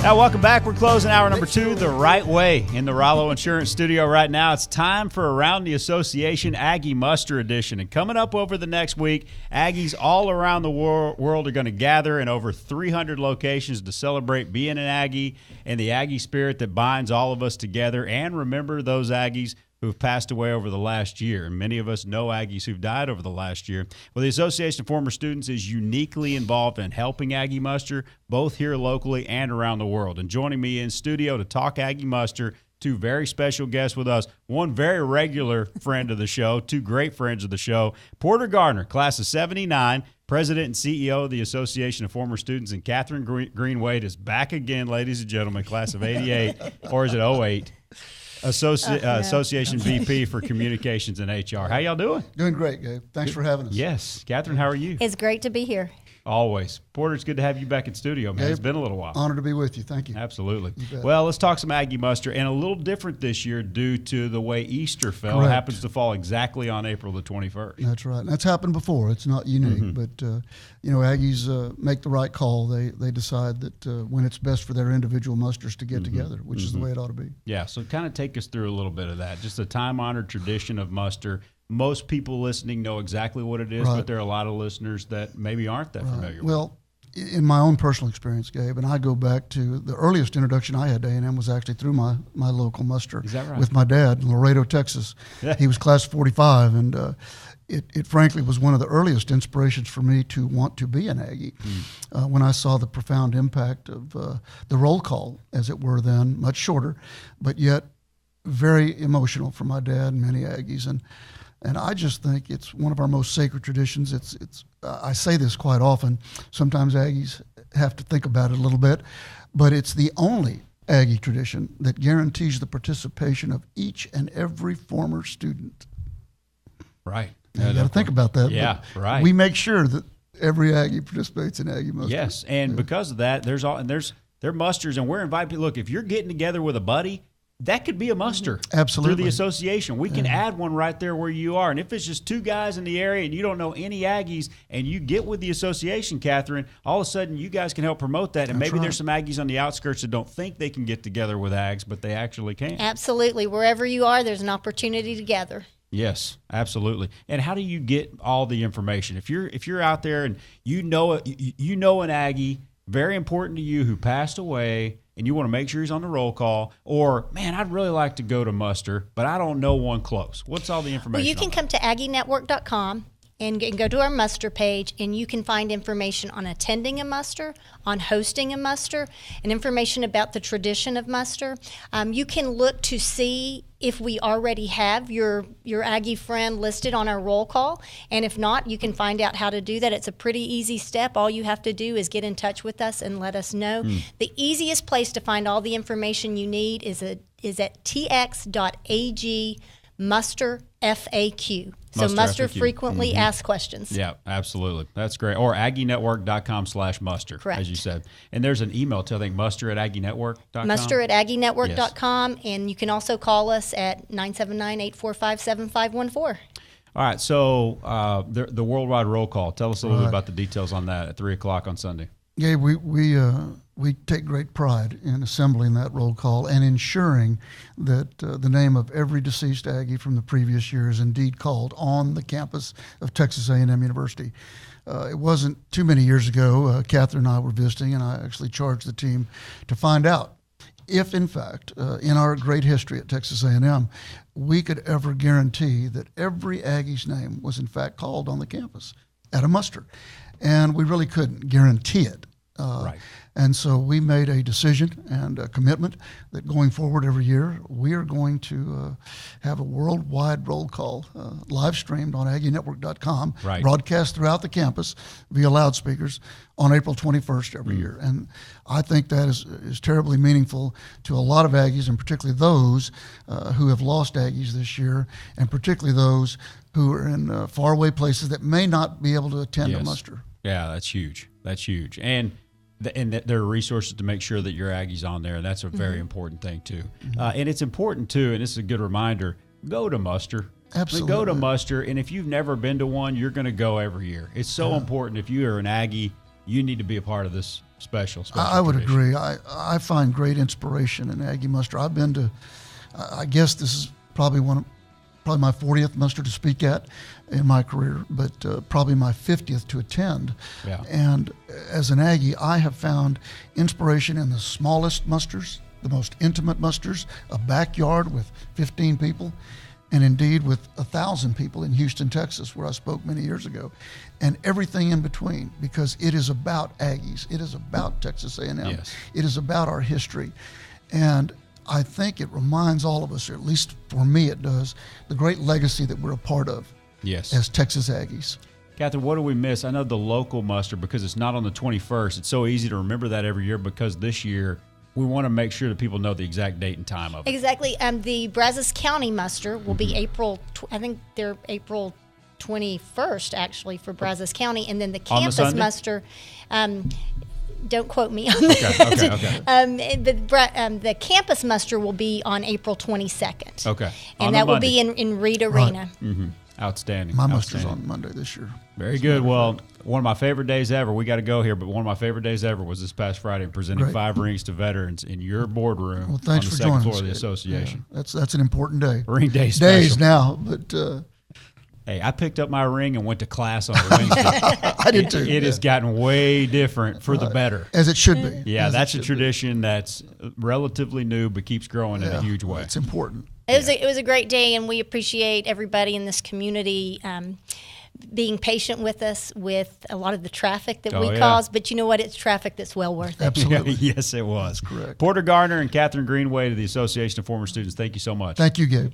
Now, welcome back. We're closing hour number 2 the right way in the Rollo Insurance Studio right now. It's time for Around the Association Aggie Muster Edition. And coming up over the next week, Aggies all around the world are going to gather in over 300 locations to celebrate being an Aggie and the Aggie spirit that binds all of us together, and remember those Aggies who've passed away over the last year. And many of us know Aggies who've died over the last year. Well, the Association of Former Students is uniquely involved in helping Aggie Muster, both here locally and around the world. And joining me in studio to talk Aggie Muster, 2 very special guests with us, one very regular friend of the show, 2 great friends of the show, Porter Gardner, class of 79, President and CEO of the Association of Former Students, and Catherine Greenwade is back again, ladies and gentlemen, class of 88, or is it 08? Association VP for Communications and HR. How y'all doing? Doing great, Gabe. Thanks for having us. Yes. Catherine, how are you? It's great to be here. Always. Porter, it's good to have you back in studio, man. Gabe, it's been a little while. Honored to be with you. Thank you. Absolutely. Well, let's talk some Aggie Muster, and a little different this year due to the way Easter fell. Correct. It happens to fall exactly on April the 21st. That's right. That's happened before. It's not unique, but Aggies make the right call. They decide that when it's best for their individual musters to get together, which is the way it ought to be. Yeah, so kind of take us through a little bit of that. Just a time-honored tradition of muster. Most people listening know exactly what it is, but there are a lot of listeners that maybe aren't that familiar with it. Well, in my own personal experience, Gabe, and I go back to the earliest introduction I had to A&M was actually through my local muster. Is that right? With my dad in Laredo, Texas. He was class 45, and it frankly was one of the earliest inspirations for me to want to be an Aggie. When I saw the profound impact of the roll call, as it were then, much shorter, but yet very emotional for my dad and many Aggies. And I just think it's one of our most sacred traditions. It's I say this quite often. Sometimes Aggies have to think about it a little bit, but it's the only Aggie tradition that guarantees the participation of each and every former student. Right. Now, you got to think about that. Yeah, right. We make sure that every Aggie participates in Aggie Muster. Yes, and because of that, there are musters, and we're inviting people. Look, if you're getting together with a buddy, that could be a muster. Absolutely. Through the association. We can add one right there where you are. And if it's just 2 guys in the area and you don't know any Aggies and you get with the association, Catherine, all of a sudden you guys can help promote that. And maybe there's some Aggies on the outskirts that don't think they can get together with Ags, but they actually can. Absolutely. Wherever you are, there's an opportunity to gather. Yes, absolutely. And how do you get all the information? If you're out there and you know an Aggie, very important to you, who passed away, and you want to make sure he's on the roll call, or, man, I'd really like to go to muster, but I don't know one close. What's all the information? Well, you can come to aggienetwork.com and go to our muster page, and you can find information on attending a muster, on hosting a muster, and information about the tradition of muster. You can look to see if we already have your Aggie friend listed on our roll call, and if not, you can find out how to do that. It's a pretty easy step. All you have to do is get in touch with us and let us know. The easiest place to find all the information you need is at tx.ag muster FAQ. So muster FAQ. frequently asked questions. Yeah, absolutely. That's great. Or aggienetwork.com/muster, Correct. as you said. And there's an email to, I think, muster@aggienetwork.com. Muster@aggienetwork.com, and you can also call us at 979-845-7514. All right, so the worldwide roll call. Tell us a little bit about the details on that at 3 o'clock on Sunday. Yeah, we take great pride in assembling that roll call and ensuring that the name of every deceased Aggie from the previous year is indeed called on the campus of Texas A&M University. It wasn't too many years ago, Catherine and I were visiting, and I actually charged the team to find out if, in fact, in our great history at Texas A&M, we could ever guarantee that every Aggie's name was, in fact, called on the campus at a muster. And we really couldn't guarantee it. Right. And so we made a decision and a commitment that going forward every year, we are going to have a worldwide roll call live streamed on aggienetwork.com, broadcast throughout the campus via loudspeakers on April 21st every year. And I think that is terribly meaningful to a lot of Aggies, and particularly those who have lost Aggies this year, and particularly those who are in faraway places that may not be able to attend a muster. Yeah, that's huge. That's huge. And there are resources to make sure that your Aggie's on there, and that's a very important thing, too. And it's important, too, and this is a good reminder, go to muster. Absolutely. Go to muster, and if you've never been to one, you're going to go every year. It's so important. If you are an Aggie, you need to be a part of this special I would tradition. agree. I find great inspiration in Aggie muster. I've been to, I guess this is probably my 40th muster to speak at in my career, but probably my 50th to attend. Yeah. And as an Aggie, I have found inspiration in the smallest musters, the most intimate musters, a backyard with 15 people, and indeed with 1,000 people in Houston, Texas, where I spoke many years ago, and everything in between, because it is about Aggies. It is about Texas A&M. Yes. It is about our history. And I think it reminds all of us, or at least for me it does, the great legacy that we're a part of Yes. as Texas Aggies. Catherine, what do we miss? I know the local muster, because it's not on the 21st. It's so easy to remember that every year, because this year we want to make sure that people know the exact date and time of it. Exactly. The Brazos County muster will be I think they're April 21st, actually, for Brazos County. And then the On the campus Sunday? muster, don't quote me on that. Okay. The campus muster will be on April 22nd. Okay. On And the that will Monday. be in Reed Arena. Outstanding. My muster's Outstanding. on Monday this year. Very good. Well, one of my favorite days ever. We got to go here, but one of my favorite days ever was this past Friday, presenting Great. 5 rings to veterans in your boardroom Well, thanks on the for second joining floor us. of the association. Yeah, that's an important day. Ring day special. Days now, but Hey, I picked up my ring and went to class on Wednesday. I did too. It has gotten way different for the better. As it should be. Yeah, As it that's a should be. tradition that's relatively new but keeps growing in a huge way. It's important. It was a great day, and we appreciate everybody in this community being patient with us with a lot of the traffic that we yeah. cause. But you know what? It's traffic that's well worth it. Absolutely. Yes, it was. Correct. Porter Gardner and Catherine Greenway to the Association of Former Students, thank you so much. Thank you, Gabe.